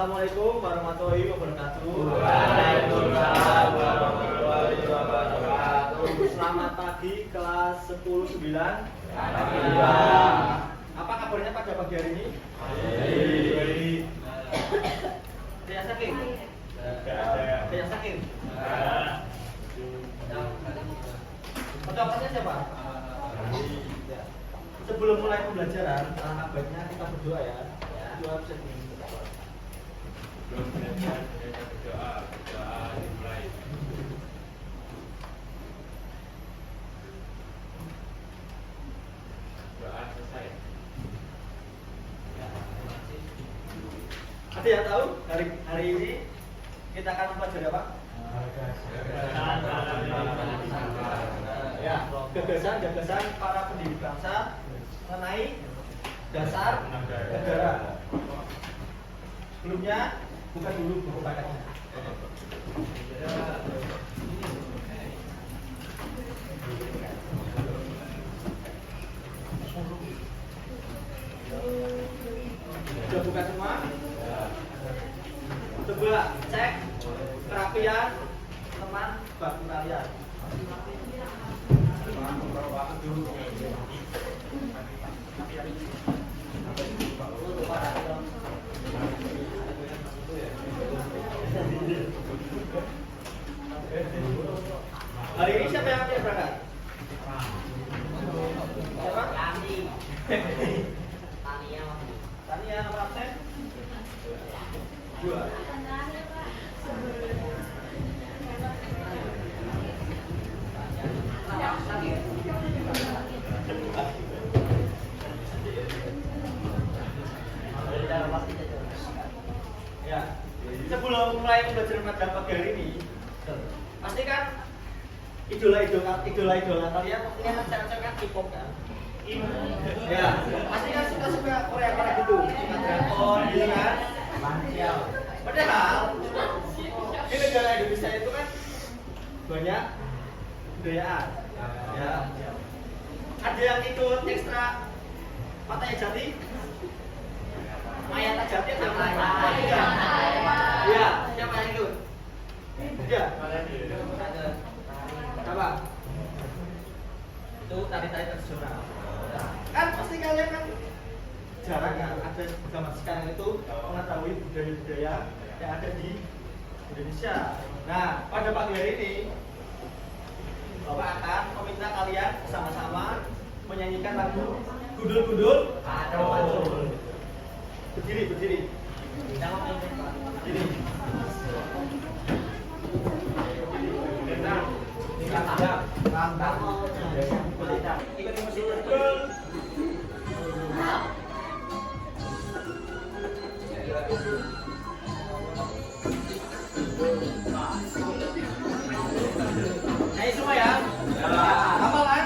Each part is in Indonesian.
Assalamualaikum warahmatullahi wabarakatuh. Waalaikumsalam warahmatullahi wabarakatuh. Selamat pagi kelas 10-9. Apa kabarnya pada pagi hari ini? Baik. Ada yang sakit? Ada yang sakit? Pendapatnya siapa? Ya. Sebelum mulai pembelajaran, alangkah baiknya kita berdoa ya. Doa bisa diminta. Belum belajar, berdoa dimulai. Doa selesai. Ada yang tahu hari ini kita akan mempelajari apa? Ya, gagasan para pendiri bangsa mengenai dasar negara. Sebelumnya buka dulu buku paketnya. Sudah buka semua? Coba cek kerapian teman baku kalian. Hari ini siapa yang akan berangkat? Siapa? Tania nomor absen? 2. Ya, sebelum mulai pembelajaran pada pagi hari ini, pasti kan idola kalian pastinya kan cewek-cewek kan K-pop kan? Ya, pasti kan suka Korea gitu, suka drakor gitu kan? Padahal di negara Indonesia itu kan banyak budayaan. Ya, ada yang ikut ekstra Matanya Jati? Mayata Jati atau Mayata? Ya, siapa yang ikut? Ya. Apa? Itu tari-tari tradisional. Kan pasti kalian kan jarang kan ada zaman sekarang itu mengetahui budaya-budaya yang ada di Indonesia. Nah, pada pagi hari ini Bapak akan meminta kalian sama-sama menyanyikan lagu Gudul-Gudul Adul. Berdiri. Berdiri. Ikut musik. Ayo semua ya. Hafal kan?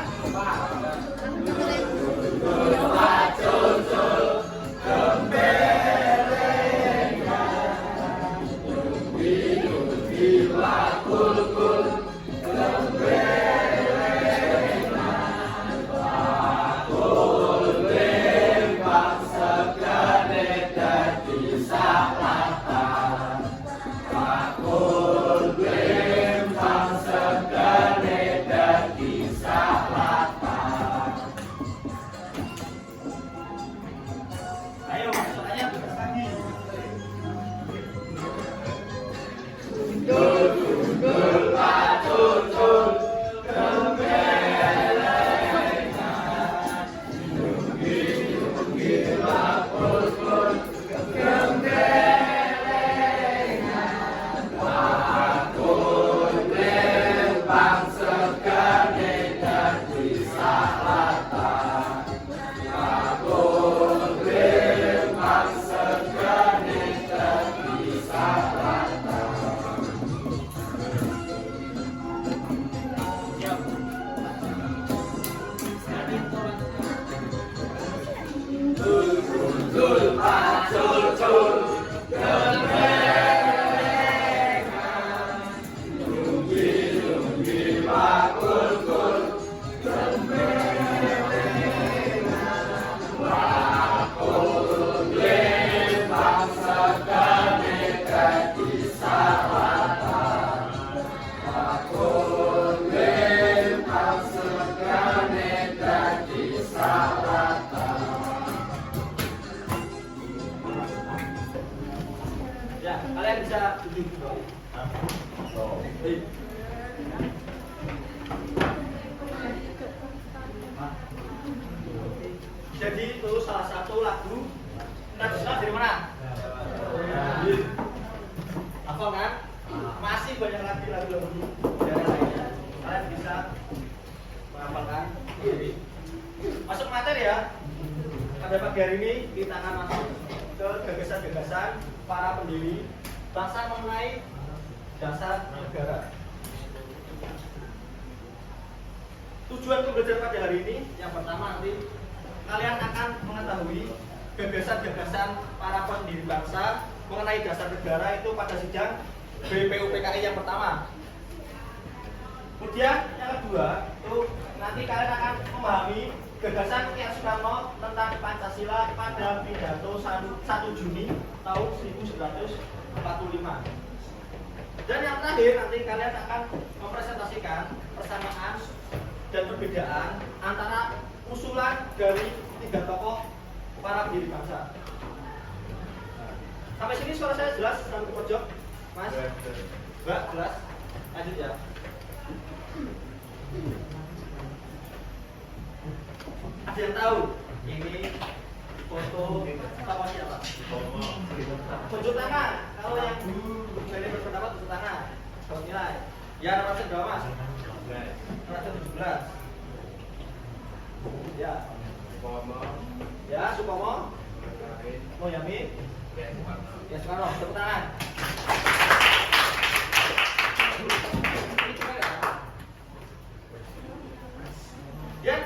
Jadi itu salah satu lagu tradisional dari mana? Hafal kan? Masih banyak lagi lagu-lagu daerah lainnya. Kalian bisa menghafalkan. Masuk materi ya. Pada pagi hari ini kita akan masuk ke gagasan-gagasan para pendiri bangsa mengenai dasar negara. Tujuan untuk belajar pada hari ini yang pertama nanti kalian akan mengetahui gagasan-gagasan para pendiri bangsa mengenai dasar negara itu pada sidang BPUPKI yang pertama. Kemudian yang kedua itu nanti kalian akan memahami gagasan Kiai Soekarno tentang Pancasila pada pidato 1 Juni tahun 1945. Dan yang terakhir nanti kalian akan mempresentasikan persamaan dan perbedaan antara usulan dari 3 tokoh para pendiri bangsa. Sampai sini suara saya jelas sampai ke pojok, Mas? Mbak, jelas? Lanjut ya. Ada yang tahu ini foto sama siapa? Tunjuk tangan. Kalau yang dari berpendapat tunjuk tangan. Kalau nilai. Ya, nomor berapa Mas? 17. Ya. Ya, Supomo. Yamin. Ya, Soekarno. Tepuk tangan. Dan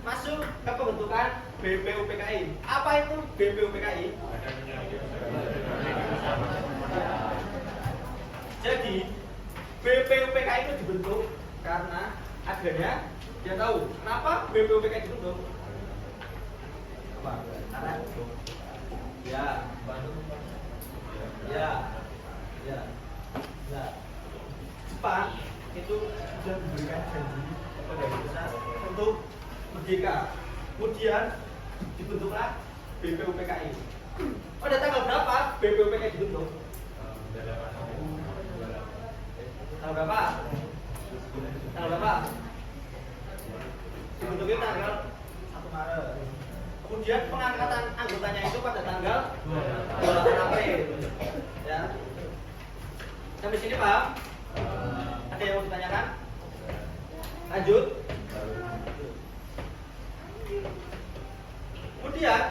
masuk ke pembentukan BPUPKI. Apa itu BPUPKI? Jadi BPUPKI itu dibentuk karena adanya, dia tahu kenapa BPUPKI dibentuk? Apa? Karena ya. Jepang itu sudah memberikan janji kepada Indonesia untuk merdeka. Kemudian dibentuklah BPUPKI. Pada tanggal berapa BPUPKI dibentuk? Tanggal berapa? Tanggal berapa? Dibentuknya tanggal 1 Maret. Kemudian pengangkatan anggotanya itu pada tanggal 28 April. Ya. Sampai sini paham? Ada yang mau ditanyakan? Lanjut. Kemudian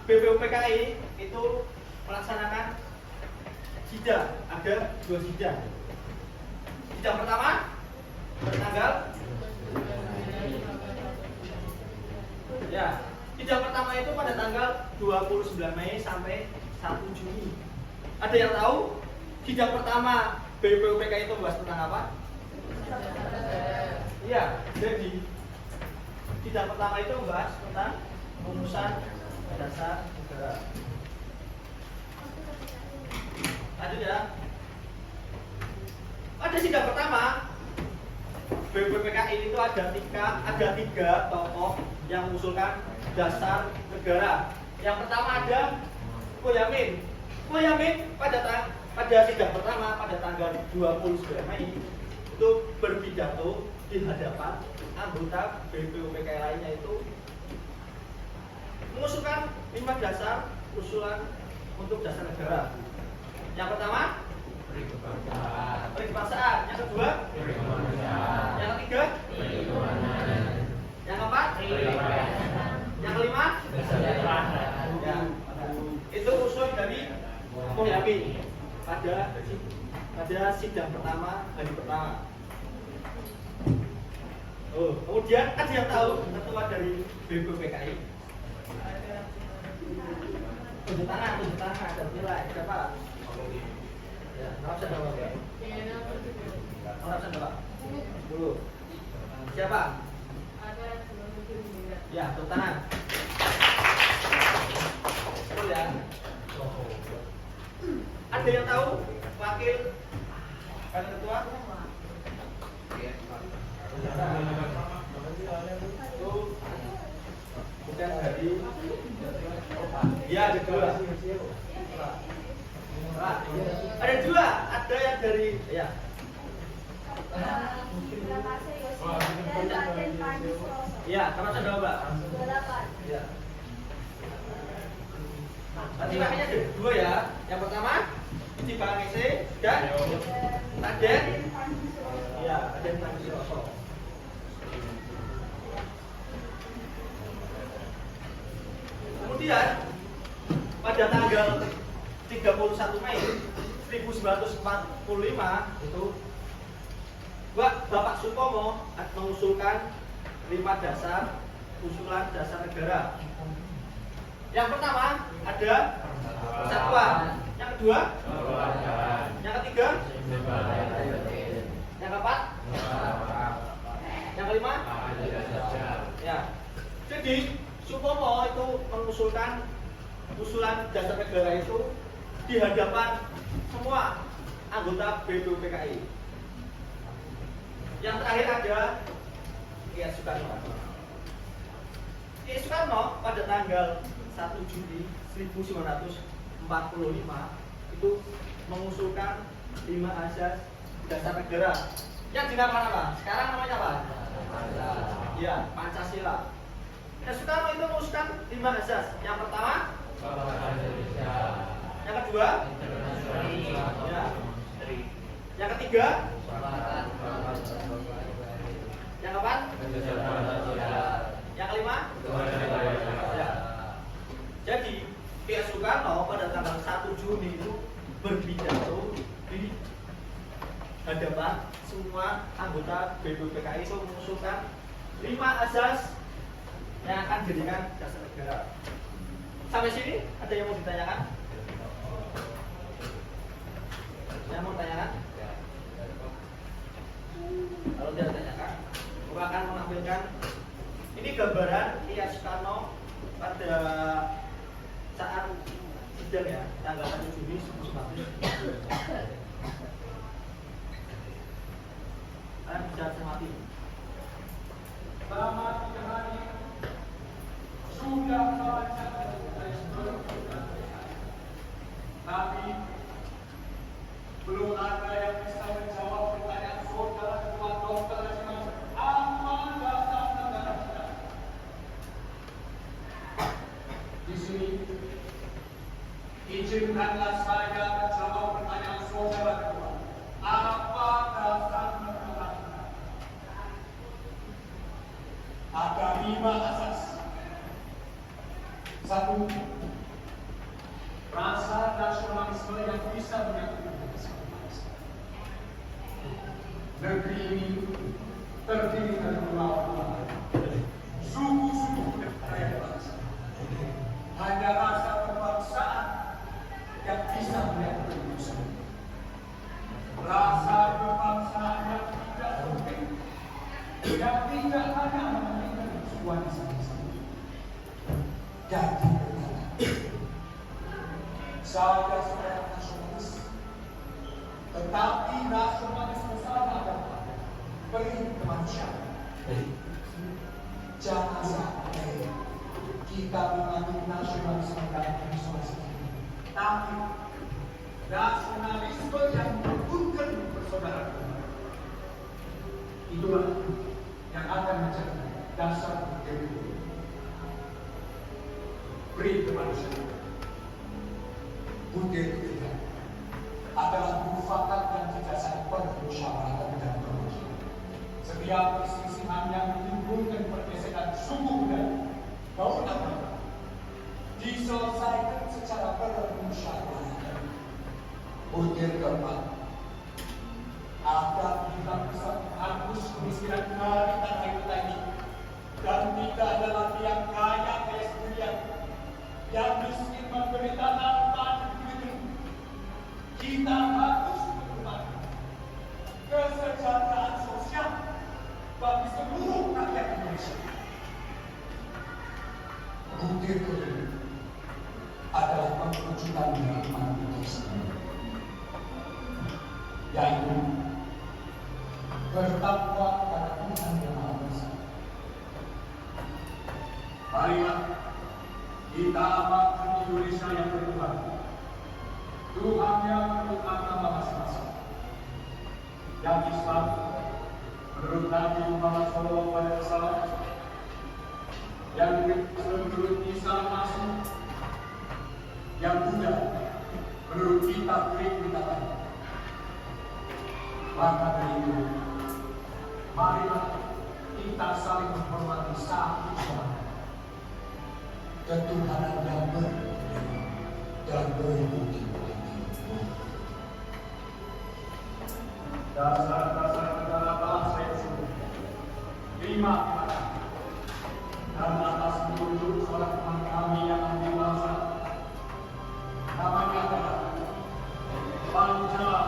BPUPKI itu melaksanakan sidang, ada 2 sidang. Sidang pertama bertanggal sidang pertama itu pada tanggal 29 Mei sampai 1 Juni. Ada yang tahu sidang pertama BPUPKI itu membahas tentang apa? Iya, jadi sidang pertama itu membahas tentang rumusan dasar negara. Lanjut ya. Pada sidang pertama BPUPKI itu ada tiga tokoh yang mengusulkan dasar negara. Yang pertama ada Yamin. Yamin pada sidang pertama pada tanggal 29 Mei itu berpidato di hadapan anggota BPUPKI lainnya itu mengusulkan 5 dasar usulan untuk dasar negara. Yang pertama kebangsaan. Yang kedua yang ketiga yang keempat yang kelima ya, itu usul dari Yamin pada sidang pertama hari pertama. Kemudian ada yang tahu ketua dari BPUPKI? Tunjuk tangan ada nilai siapa? Ya, nomor berapa? Nomor berapa? 10. Siapa? Ya, tunjuk tangan. Ya. Ada yang tahu wakil ketua? Bukan dari ya ada 2. Ada 2, ada yang dari ya. Ya, sama berapa? 28. Ya. Yang pertama, Iji Bangese dan Raden. Iya, Raden Panjiroso. Kemudian pada tanggal 31 Mei 1945 itu Bapak Sutomo mengusulkan 5 dasar usulan dasar negara. Yang pertama ada persatuan, yang kedua, yang ketiga, yang keempat, yang kelima, ya. Jadi Sutomo itu mengusulkan usulan dasar negara itu di hadapan semua anggota BPUPKI. Yang terakhir ada Kiai Soekarno. Kiai Soekarno pada tanggal 1 Juli 1945 itu mengusulkan 5 asas dasar negara yang dinamakan apa? Sekarang namanya apa? Ya, Pancasila. Nah, Soekarno itu mengusulkan 5 asas. Yang pertama, yang kedua, ya. Yang ketiga, yang keempat, yang kelima, ya. Jadi Kiai Soekarno pada tanggal 1 Juni itu berpidato di hadapan semua anggota BPUPKI itu mengusulkan 5 asas yang akan dijadikan dasar negara. Sampai sini ada yang mau ditanyakan? Yang mau tanyakan? Kalau tidak tanyakan, saya akan menampilkan ini gambaran Kiai Soekarno pada saat sidang ya, tanggal 1 Juni 1945. Kalian bisa cermati. Selamat hari sudah membaca tapi belum ada yang bisa menjawab pertanyaan saudara Ketua Dokter Nasional apa dasar negara kita. Di sini izinkanlah saya menjawab pertanyaan saudara Ketua. Apa dasar negara kita? Ada 5 asas. 1. Rasa nasionalisme yang bisa menyatukan bangsa. Negeri ini terdiri dari beberapa suku-suku dan budaya bangsa. Hanya rasa kebangsaan yang bisa menyatukan bangsa. Rasa kebangsaan yang tidak sempit, yang tidak hanya menginginkan persatuan sendiri. Jadi saya seorang nasionalis, tetapi nasionalisme saya adalah beri kemanusiaan. Jangan sampai kita mengambil nasionalisme dalam isolasi ini, tapi nasionalisme yang merukunkan persaudaraan. Itulah yang akan menjadi dasar berdiri. Beri kemanusiaan. Butir kita adalah mufakat yang didasari pada musyawarah dan permusuhan. Setiap perselisihan yang menimbulkan pergeseran suku dan keundangan diselesaikan secara bermusyawarah. Butir keempat, agar kita bisa menghapus kemiskinan dari tanah kita ini dan tidak ada lagi yang kaya sendirian, yang miskin menderita tanpa diberi. Kita harus mengembangkan kesejahteraan sosial bagi seluruh rakyat Indonesia. Butir kedua adalah perwujudan dari manusia, yaitu bertakwa kepada Tuhan Yang Maha Esa. Marilah kita amalkan Indonesia yang bertuhan. Tuhan yang menurut agama masing-masing. Yang Islam menurut Nabi Muhammad SAW, yang menurut Isa Masih, yang Buddha menurut kita beritakan. Maka dari itu, marilah kita saling menghormati satu sama lain. Ketuhanan yang benar dan berbudi. Dasar-dasar negara bangsa yang sempurna. Terima kasih. Dan atas petunjuk seorang teman kami yang dewasa, namanya adalah Pancasila.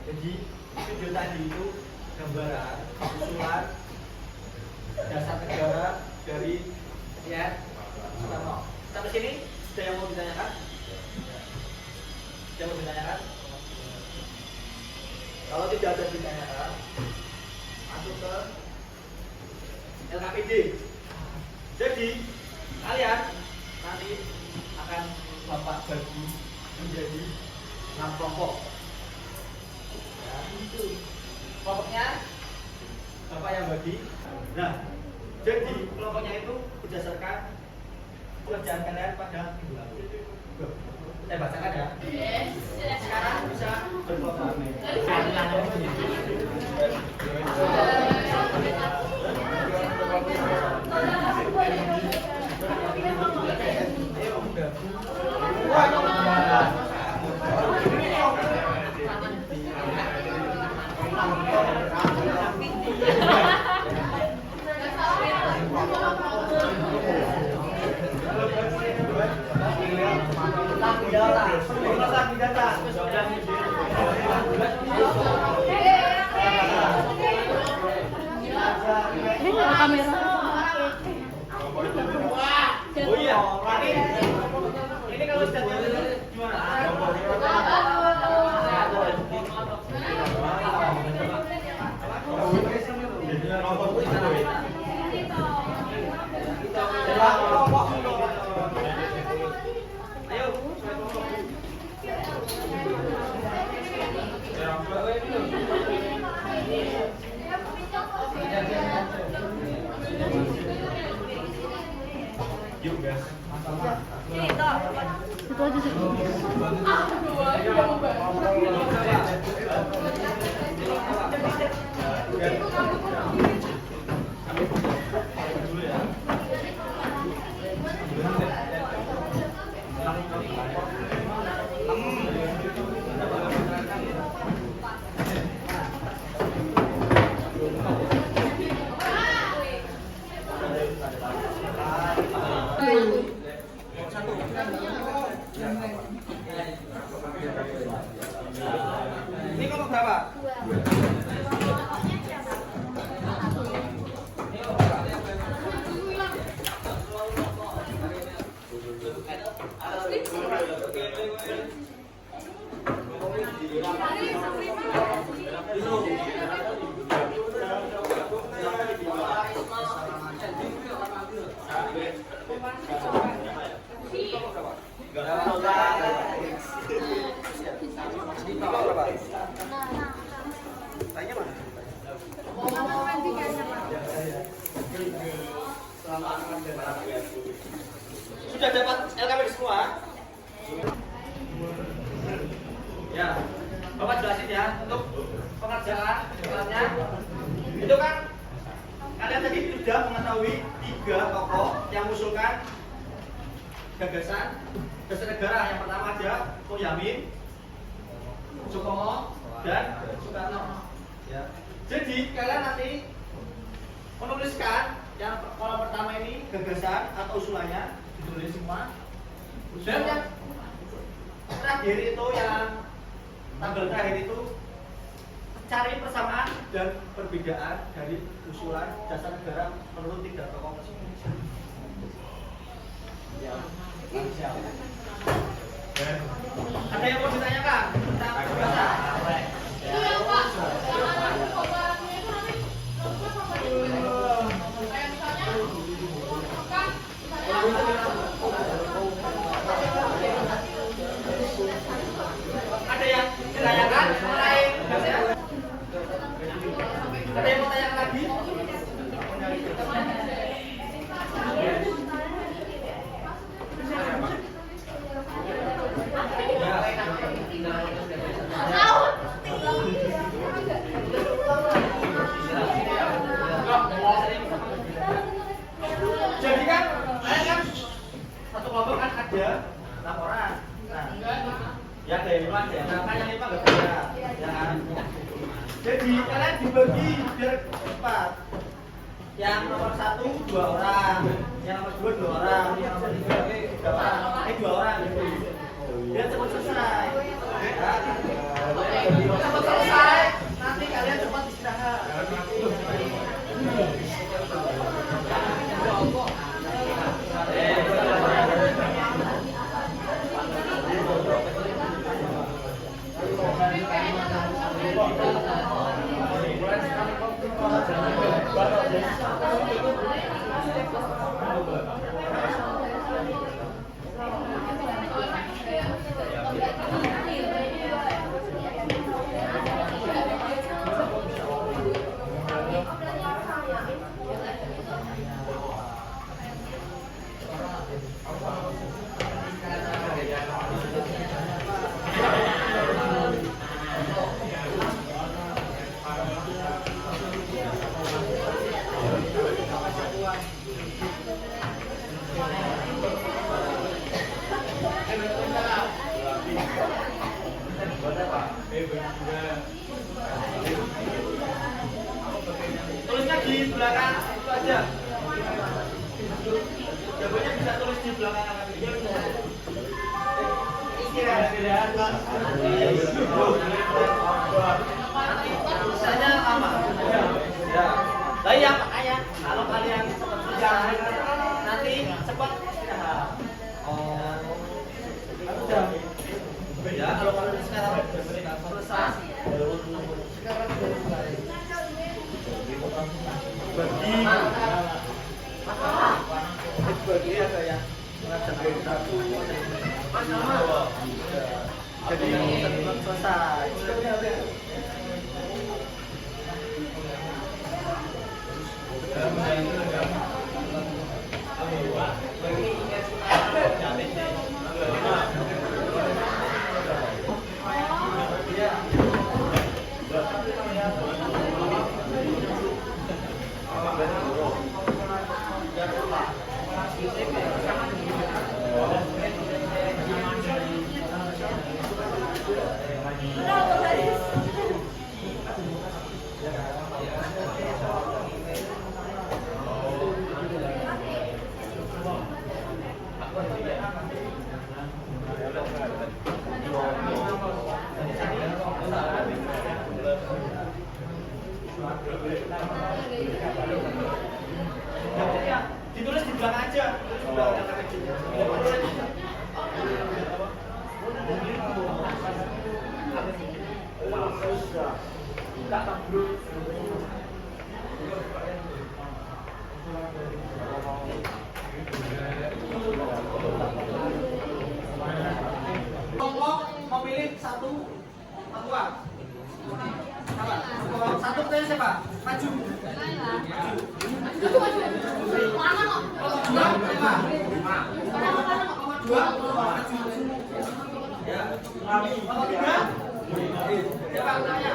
Jadi video tadi itu gambaran usulan dasar negara dari ya Soekarno. Sampai sini ada yang mau ditanyakan? Ada yang mau ditanyakan? Kalau tidak ada ditanyakan, masuk ke LKPD. Jadi kalian nanti akan Bapak bagi menjadi 6 kelompok. Itu kelompoknya Bapak yang bagi. Nah, jadi kelompoknya itu berdasarkan pekerjaan kalian pada minggu lalu. Saya bacakan ya. Sekarang bisa berkelompok. Kamera. Oh iya, ini kalau sudah gimana? Yuk guys, Itu aja sih. Ini kelompok berapa? Tanya mana? Sudah dapat LKPD semua? Ya, Bapak jelasin ya untuk pengerjaannya. Itu kan kalian tadi sudah mengetahui 3 tokoh yang mengusulkan gagasan dasar negara. Yang pertama ada Boyamin, Sukomo, dan Soekarno. Ya. Jadi kalian nanti menuliskan yang kolom pertama ini gagasan atau usulannya ditulis semua. Dan yang terakhir itu yang tanggal terakhir itu cari persamaan dan perbedaan dari usulan dasar negara menurut 3 tokoh tersebut. Ya. Siap. Ada yang mau ditanyakan tentang gagasan? Iya, Pak. Kalau dibagi biar cepat. Yang nomor 1 2 orang, yang nomor 2 2 orang, yang nomor 3 3 orang, 2 orang gitu. Biar cepat selesai. Ya. Cepat selesai, nanti kalian cepat istirahat. Tulisnya di belakang itu aja. Jawabannya bisa tulis di belakang aja. Misalnya lama. Ya. Lah ya makanya kalau kalian cepat kerja nanti cepat istirahat. Ya kalau kalian sekarang selesai. Bagi ada yang mengajar dari 1 jadi selesai. Ditulis di belakang aja. Kelompok memilih satu aqua. Satu pertanyaan siapa? Maju. Dua. Ya. Nomor 3. Siapa tanya?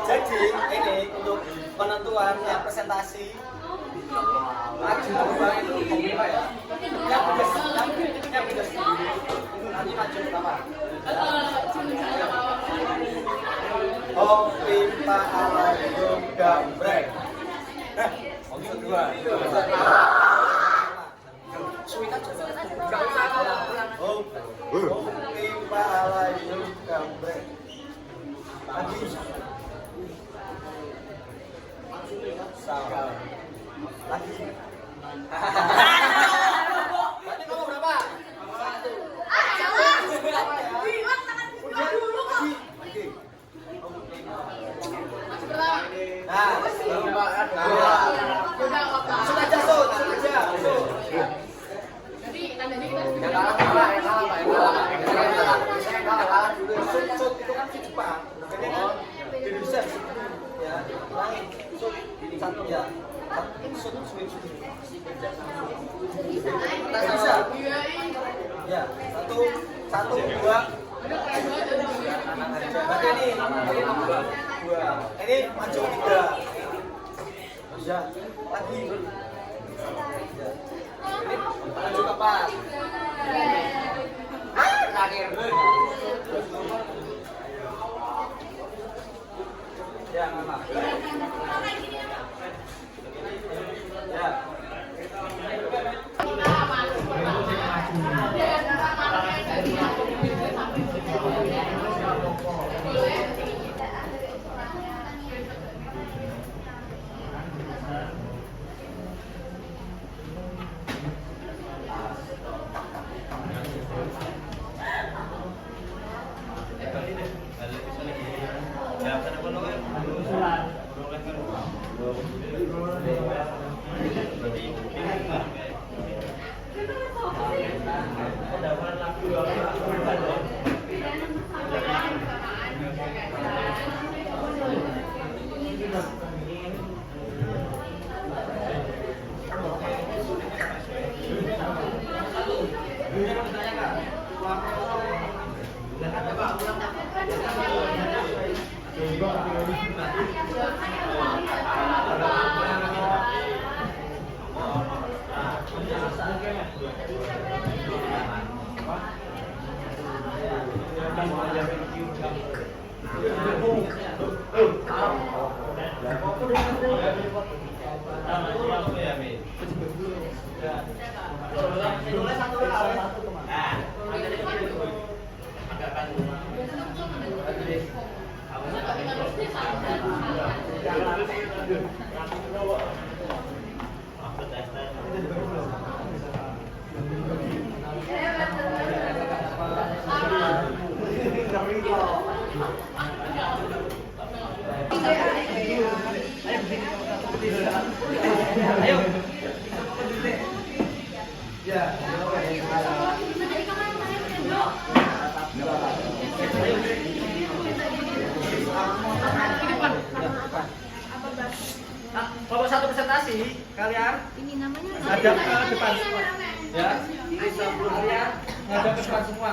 Jadi ini untuk penentuan yang presentasi maju berubah itu komika ya. Yang pedes. Nanti maju pertama. Pipa alaikum gambreng. Kedua. Suwita coba. Pipa alaikum gambreng. Lagi. Salah. Lagi. Berarti kamu berapa? 1. Salah. Bilang tangan buka dulu kok. Lagi. Masih pertama. Nah, sudah jatuh, sudah. Jadi 1, 2. Berarti ini 2. Ini maju 3. Ya, lagi. Ini maju ke 4. Terakhir. Ya, Mama. Ya. Ayo. Ya. Bapak satu presentasi, kalian Ini namanya hadap ke depan semua. Ya, sebelum kalian hadap ke depan semua.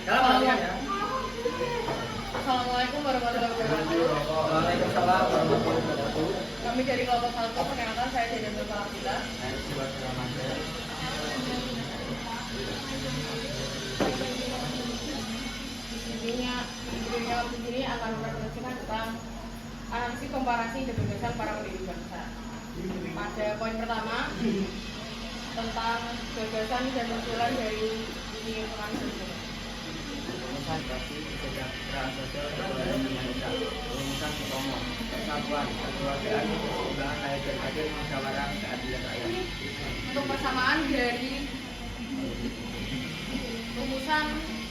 Kalau kalian ya. Assalamualaikum warahmatullahi wabarakatuh. Waalaikumsalam warahmatullahi wabarakatuh. Kami dari kelompok 1 perkenalkan saya Jajan Nurfalakita. Intinya di sini akan mempresentasikan tentang analisis komparasi dan gagasan para pendiri bangsa. Pada poin pertama tentang gagasan dan usulan dari Insinyur Soekarno. Konsentrasi kesejahteraan sosial dan Indonesia, rumusan Sutomo, persatuan, kekeluargaan, keseimbangan lahir dan batin, musyawarah, keadilan rakyat. Untuk persamaan dari rumusan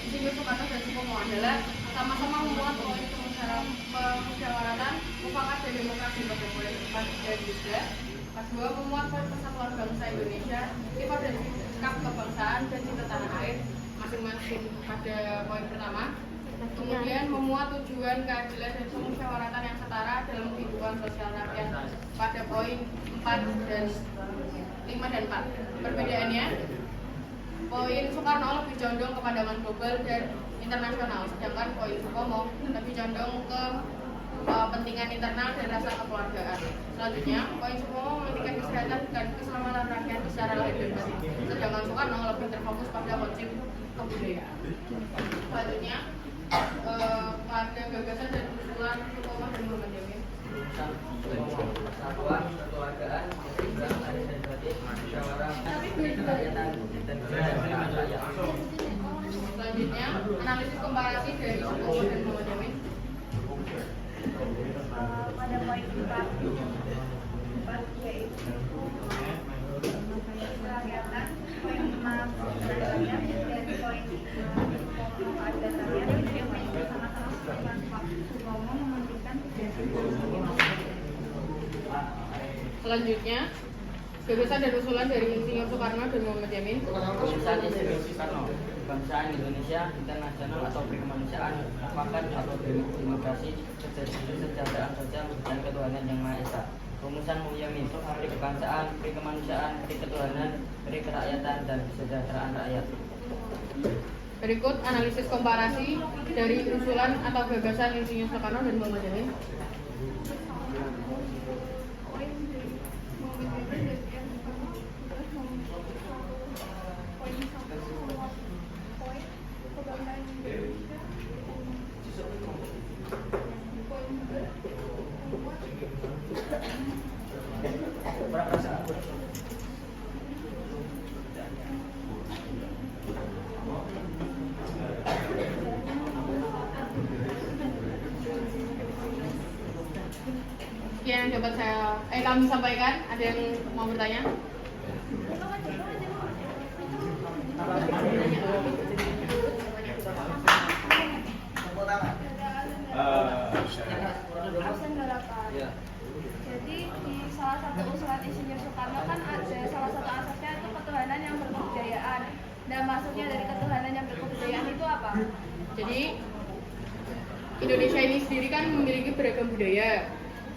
Insinyur Soekarno dan Sutomo adalah sama-sama memuat poin kemusyawaratan, mufakat dan demokrasi pada poin 4 dan 3. Kedua, memuat poin persatuan bangsa Indonesia, sifat dan sikap kebangsaan dan cinta tanah air masing-masing pada poin pertama. Kemudian memuat tujuan keadilan dan kemusyawaratan yang setara dalam kehidupan sosial rakyat pada poin 4 dan 5 dan 4. Perbedaannya, poin Soekarno lebih condong ke pandangan global dan internasional, sedangkan poin Sutomo lebih condong ke kepentingan internal dan rasa kekeluargaan. Selanjutnya, poin Sutomo mementingkan kesehatan dan keselamatan rakyat secara lahir dan batin, sedangkan Soekarno lebih terfokus pada konsep kebudayaan. Selanjutnya, pada gagasan dan usulan Sutomo dan Muhammad Yamin. Persatuan, kekeluargaan, keseimbangan lahir dan batin, musyawarah, kerakyatan dan kesejahteraan rakyat. Selanjutnya, analisis komparasi dari Sutomo dan Muhammad Yamin. pada poin 4 yaitu kerakyatan, poin 5 rakyat dan poin 3 ada rakyat yang sama-sama Pak Sutomo mementingkan Selanjutnya, gagasan dan usulan dari Insinyur Soekarno dan Muhammad Yamin. Rumusan Insinyur Soekarno, kebangsaan Indonesia, internasional atau kemanusiaan, mufakat atau demokrasi, kesejahteraan sosial dan ketuhanan yang Maha Esa. rumusan Mulyami, pri kebangsaan, pri kemanusiaan, pri ketuhanan, pri kerakyatan, dan kesejahteraan rakyat. Berikut analisis komparasi dari usulan atau gagasan Insinyur Soekarno dan Muhammad Yamin. Sekian yang dapat kami sampaikan. Ada yang mau bertanya? Absen berapa? Jadi di salah satu usulan Insinyur Soekarno kan ada salah satu asasnya itu ketuhanan yang berkebudayaan. Nah, maksudnya dari ketuhanan yang berkebudayaan itu apa? Jadi Indonesia ini sendiri kan memiliki beragam budaya,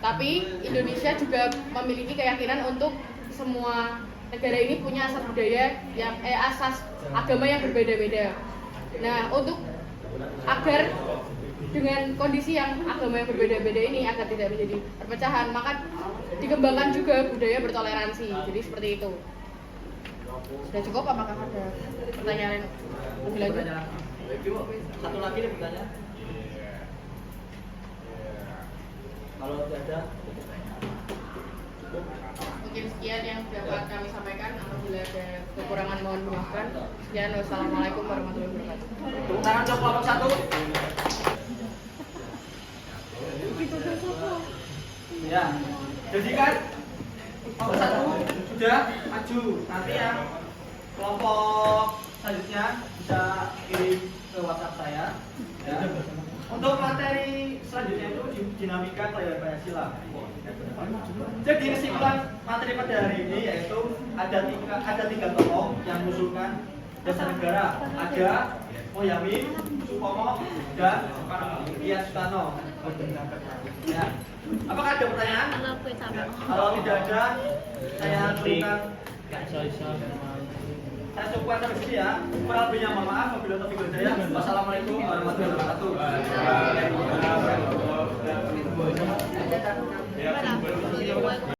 tapi Indonesia juga memiliki keyakinan untuk semua negara ini punya asas budaya yang asas agama yang berbeda-beda. Nah, untuk agar dengan kondisi yang agama yang berbeda-beda ini agar tidak menjadi perpecahan, maka dikembangkan juga budaya bertoleransi. Jadi seperti itu. Sudah cukup? Apakah ada pertanyaan lebih lanjut? Satu lagi nih pertanyaan. Kalau tidak ada, Mungkin sekian yang dapat kami sampaikan. Apabila ada kekurangan mohon dimaafkan. Sekian, wassalamualaikum warahmatullahi wabarakatuh. Tepuk tangan untuk kelompok 1. Ya, jadi kan kelompok 1 sudah maju. Nanti yang kelompok selanjutnya bisa kirim ke WhatsApp saya. Ya. Untuk materi selanjutnya itu dinamika kelahiran Pancasila. Jadi kesimpulan materi pada hari ini yaitu ada tiga tokoh yang mengusulkan dasar negara. Ada Mulyami, Supomo, dan Soekarno. Ya. Apakah ada pertanyaan? Kalau tidak ada, saya berikan. Saya cukupkan sampai sini ya. Kurang lebihnya mohon maaf. Wabillahi taufiq wal hidayah. Wassalamualaikum warahmatullahi wabarakatuh.